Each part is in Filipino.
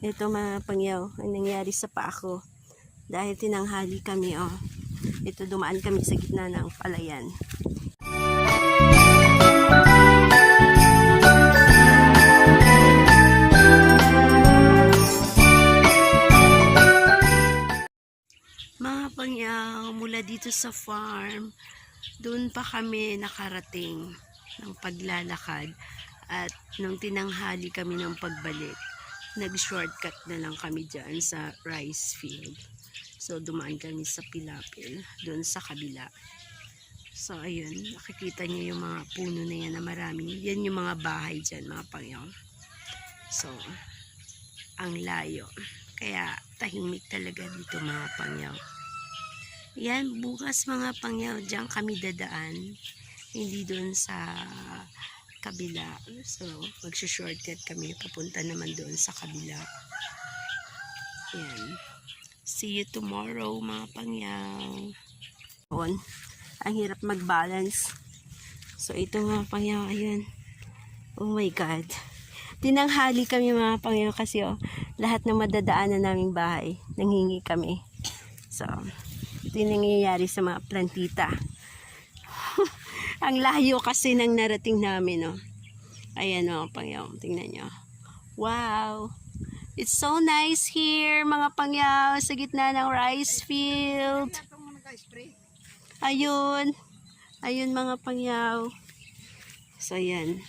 Ito mga pangyaw, ang nangyari sa paa ko. Dahil tinanghali kami, oh. Ito, dumaan kami sa gitna ng palayan. Mga pangyaw, mula dito sa farm, doon pa kami nakarating ng paglalakad. At nung tinanghali kami ng pagbalik, nag-shortcut na lang kami dyan sa rice field. So, dumaan kami sa Pilapil, doon sa kabila. So, ayun, nakikita niyo yung mga puno na yan na marami. Yan yung mga bahay dyan, mga pangyaw. So, ang layo. Kaya, tahimik talaga dito, mga pangyaw. Yan, bukas mga pangyaw, dyan kami dadaan. Hindi doon sa kabila. So, magsushortcut kami. Papunta naman doon sa kabila. Yan. See you tomorrow, mga pangyaw. Ang hirap mag-balance. So, ito mga pangyaw, ayun. Oh my God. Tinanghali kami mga pangyaw kasi lahat ng madadaanan naming bahay, nanghingi kami. So, ito yung nangyayari sa mga plantita. Ang layo kasi ng narating namin, Ayan mga pangyaw, tingnan nyo. Wow! It's so nice here, mga pangyaw, sa gitna ng rice field. Ayun. Ayun mga pangyaw. So, ayan.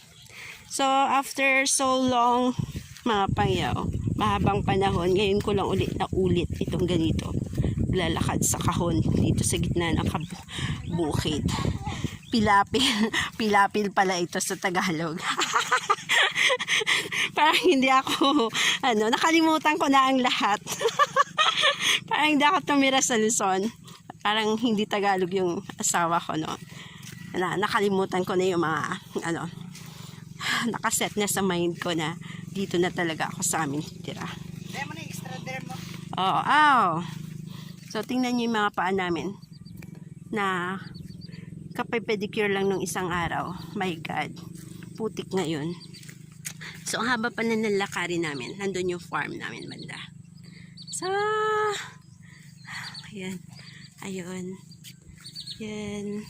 So, after so long, mga pangyaw, mahabang panahon, ngayon ko lang ulit itong ganito. Lalakad sa kahon dito sa gitna ng bukid. Pilapil pala ito sa Tagalog. Parang hindi ako, nakalimutan ko na ang lahat. Parang hindi ako tumira sa Luzon. Parang hindi Tagalog yung asawa ko, nakalimutan ko na yung mga, nakaset na sa mind ko na dito na talaga ako sa amin tira. Oo. So, tingnan nyo yung mga paa namin na kapay-pedicure lang nung isang araw. My God. Putik ngayon. So, ang haba pa na nalakarin namin. Nandun yung farm namin banda. So, ayan. Ayun. Yan.